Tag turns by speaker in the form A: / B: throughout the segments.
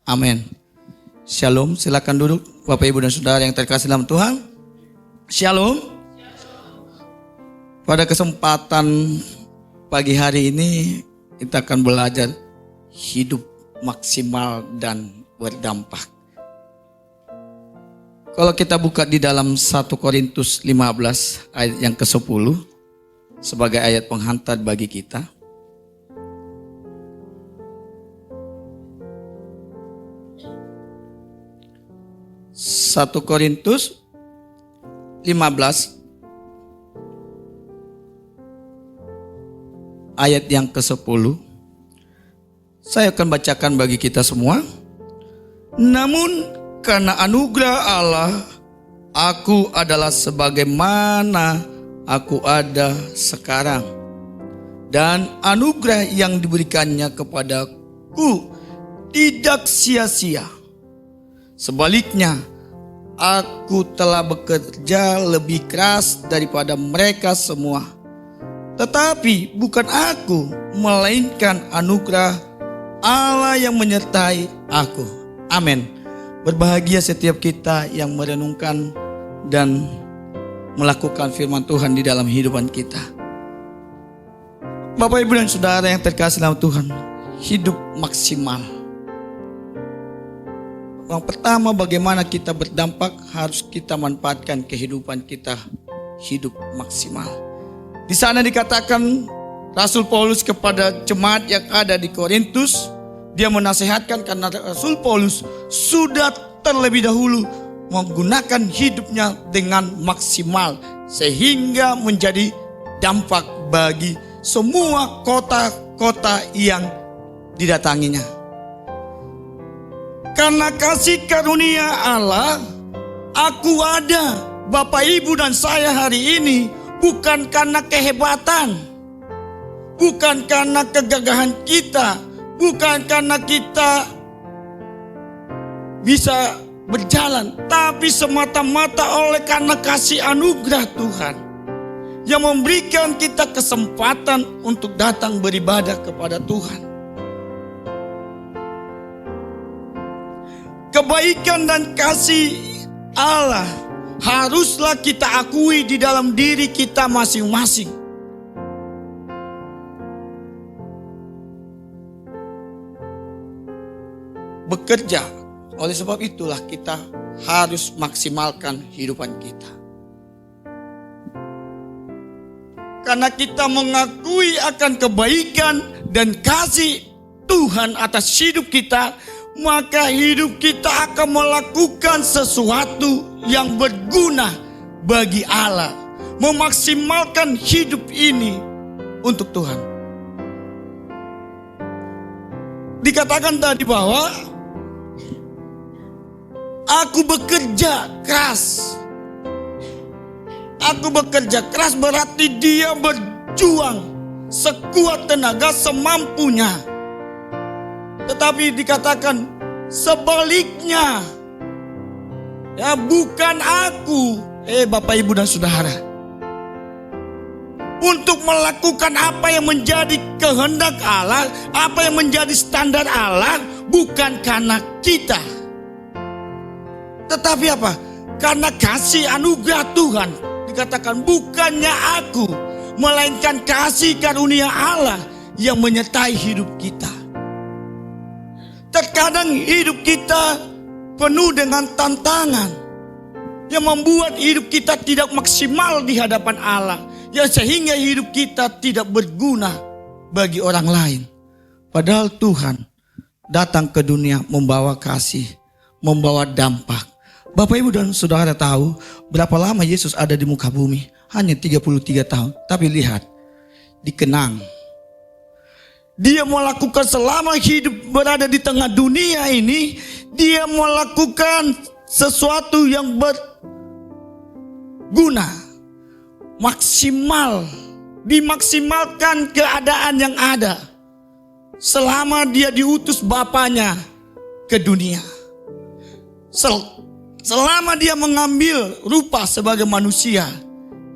A: Amin. Shalom, silakan duduk Bapak Ibu dan Saudara yang terkasih dalam Tuhan. Shalom. Pada kesempatan pagi hari ini kita akan belajar hidup maksimal dan berdampak. Kalau kita buka di dalam 1 Korintus 15 ayat yang ke-10 sebagai ayat penghantar bagi kita. 1 Korintus 15 ayat yang ke-10. Saya akan bacakan bagi kita semua. Namun karena anugerah Allah, aku adalah sebagaimana aku ada sekarang. Dan anugerah yang diberikannya kepadaku tidak sia-sia. Sebaliknya, aku telah bekerja lebih keras daripada mereka semua. Tetapi bukan aku, melainkan anugerah Allah yang menyertai aku. Amin. Berbahagia setiap kita yang merenungkan dan melakukan firman Tuhan di dalam kehidupan kita. Bapak, Ibu, dan Saudara yang terkasih dalam Tuhan, hidup maksimal. Yang pertama, bagaimana kita berdampak, harus kita manfaatkan kehidupan kita hidup maksimal. Di sana dikatakan Rasul Paulus kepada jemaat yang ada di Korintus, dia menasihatkan karena Rasul Paulus sudah terlebih dahulu menggunakan hidupnya dengan maksimal sehingga menjadi dampak bagi semua kota-kota yang didatanginya. Karena kasih karunia Allah, aku ada, Bapak, Ibu, dan saya hari ini bukan karena kehebatan, bukan karena kegagahan kita, bukan karena kita bisa berjalan, tapi semata-mata oleh karena kasih anugerah Tuhan yang memberikan kita kesempatan untuk datang beribadah kepada Tuhan. Kebaikan dan kasih Allah haruslah kita akui di dalam diri kita masing-masing. Bekerja, oleh sebab itulah kita harus maksimalkan kehidupan kita. Karena kita mengakui akan kebaikan dan kasih Tuhan atas hidup kita, maka hidup kita akan melakukan sesuatu yang berguna bagi Allah. Memaksimalkan hidup ini untuk Tuhan. Dikatakan tadi bahwa aku bekerja keras. Aku bekerja keras berarti dia berjuang sekuat tenaga semampunya. Tetapi dikatakan sebaliknya, ya bukan aku, Bapak, Ibu, dan Saudara, untuk melakukan apa yang menjadi kehendak Allah, apa yang menjadi standar Allah, bukan karena kita, tetapi apa? Karena kasih anugerah Tuhan. Dikatakan bukannya aku, melainkan kasih karunia Allah yang menyertai hidup kita. Terkadang hidup kita penuh dengan tantangan yang membuat hidup kita tidak maksimal di hadapan Allah, ya sehingga hidup kita tidak berguna bagi orang lain. Padahal Tuhan datang ke dunia membawa kasih, membawa dampak. Bapak, Ibu, dan Saudara tahu berapa lama Yesus ada di muka bumi? Hanya 33 tahun. Tapi lihat, dikenang. Dia melakukan selama hidup berada di tengah dunia ini, dia melakukan sesuatu yang berguna, maksimal, dimaksimalkan keadaan yang ada. Selama dia diutus Bapanya ke dunia. Selama dia mengambil rupa sebagai manusia,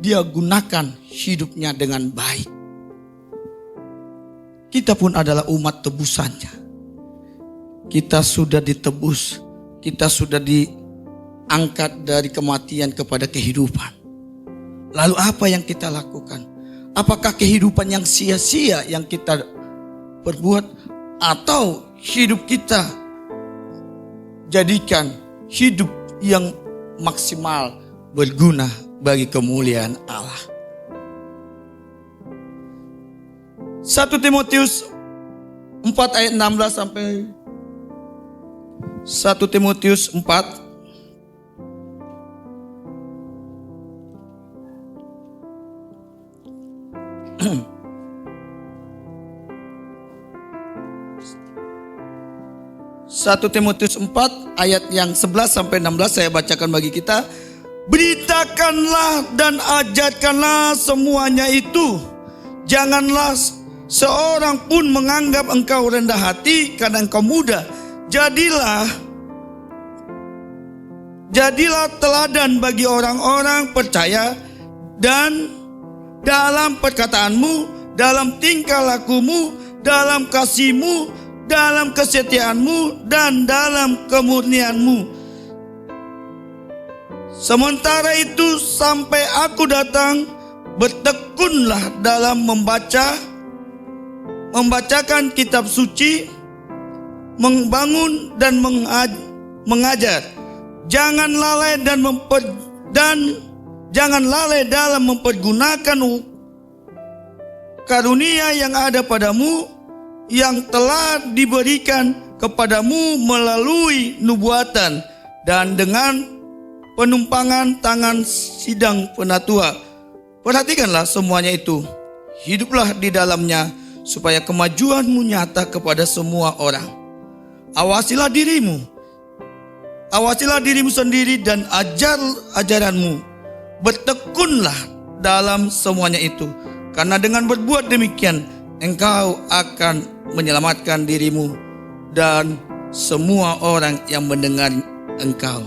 A: dia gunakan hidupnya dengan baik. Kita pun adalah umat tebusannya. kita sudah ditebus, kita sudah diangkat dari kematian kepada kehidupan. Lalu apa yang kita lakukan? Apakah kehidupan yang sia-sia yang kita perbuat, atau hidup kita jadikan hidup yang maksimal berguna bagi kemuliaan Allah? 1 Timotius 4 ayat 16 sampai 1 Timotius 4 1 Timotius 4 ayat yang 11 sampai 16 saya bacakan bagi kita. Beritakanlah dan ajarkanlah semuanya itu. Janganlah seorang pun menganggap engkau rendah hati karena engkau muda. Jadilah teladan bagi orang-orang percaya, dan dalam perkataanmu, dalam tingkah lakumu, dalam kasihmu, dalam kesetiaanmu, dan dalam kemurnianmu. Sementara itu sampai aku datang, bertekunlah dalam membacakan kitab suci, membangun dan mengajar. Jangan lalai dalam mempergunakan karunia yang ada padamu, yang telah diberikan kepadamu melalui nubuatan dan dengan penumpangan tangan sidang penatua. Perhatikanlah semuanya itu, hiduplah di dalamnya supaya kemajuanmu nyata kepada semua orang. Awasilah dirimu sendiri dan ajaranmu. Bertekunlah dalam semuanya itu, karena dengan berbuat demikian engkau akan menyelamatkan dirimu dan semua orang yang mendengar engkau.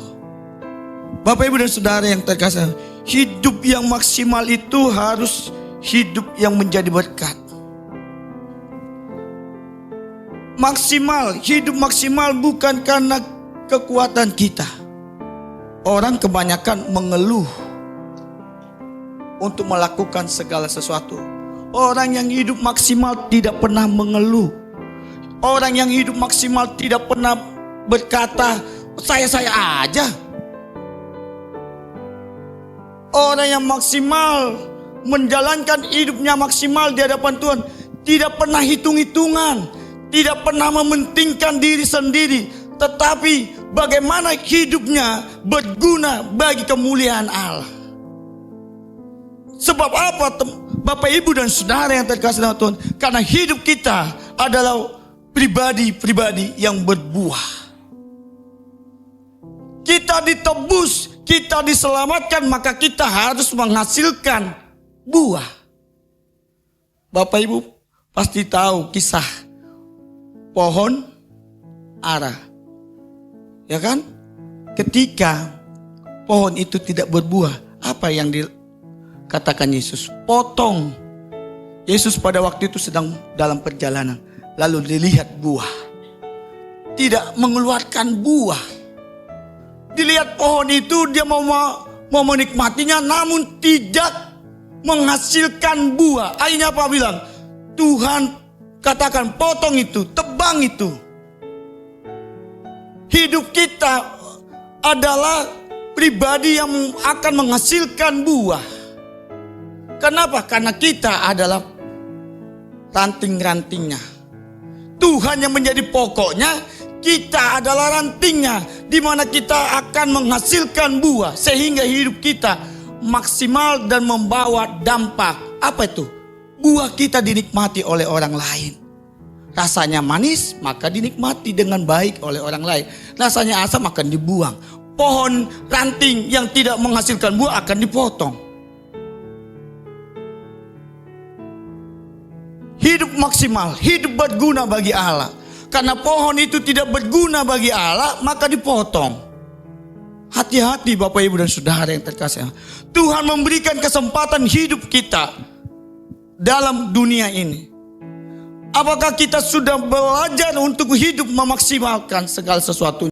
A: Bapak, Ibu, dan Saudara yang terkasih, hidup yang maksimal itu harus hidup yang menjadi berkat. Hidup maksimal bukan karena kekuatan kita. Orang kebanyakan mengeluh untuk melakukan segala sesuatu. Orang yang hidup maksimal tidak pernah mengeluh. Orang yang hidup maksimal tidak pernah berkata, saya aja. Orang yang maksimal menjalankan hidupnya maksimal di hadapan Tuhan tidak pernah hitung-hitungan, tidak pernah mementingkan diri sendiri, tetapi bagaimana hidupnya berguna bagi kemuliaan Allah. Sebab apa, Bapak, Ibu, dan Saudara yang terkasih dalam Tuhan? Karena hidup kita adalah pribadi-pribadi yang berbuah. Kita ditebus, kita diselamatkan, maka kita harus menghasilkan buah. Bapak, Ibu pasti tahu kisah pohon ara, ya kan? Ketika pohon itu tidak berbuah, apa yang dikatakan Yesus? Potong. Yesus pada waktu itu sedang dalam perjalanan, lalu dilihat buah, tidak mengeluarkan buah. Dilihat pohon itu, dia mau menikmatinya, namun tidak menghasilkan buah. Akhirnya apa bilang? Tuhan katakan, potong itu, tebang itu. Hidup kita adalah pribadi yang akan menghasilkan buah. Kenapa? Karena kita adalah ranting-rantingnya. Tuhan yang menjadi pokoknya, kita adalah rantingnya, di mana kita akan menghasilkan buah sehingga hidup kita maksimal dan membawa dampak. Apa itu? Buah kita dinikmati oleh orang lain. Rasanya manis, maka dinikmati dengan baik oleh orang lain. Rasanya asam, akan dibuang. Pohon ranting yang tidak menghasilkan buah akan dipotong. Hidup maksimal, hidup berguna bagi Allah. Karena pohon itu tidak berguna bagi Allah, maka dipotong. Hati-hati Bapak, Ibu, dan Saudara yang terkasih. Tuhan memberikan kesempatan hidup kita dalam dunia ini. Apakah kita sudah belajar untuk hidup memaksimalkan segala sesuatu?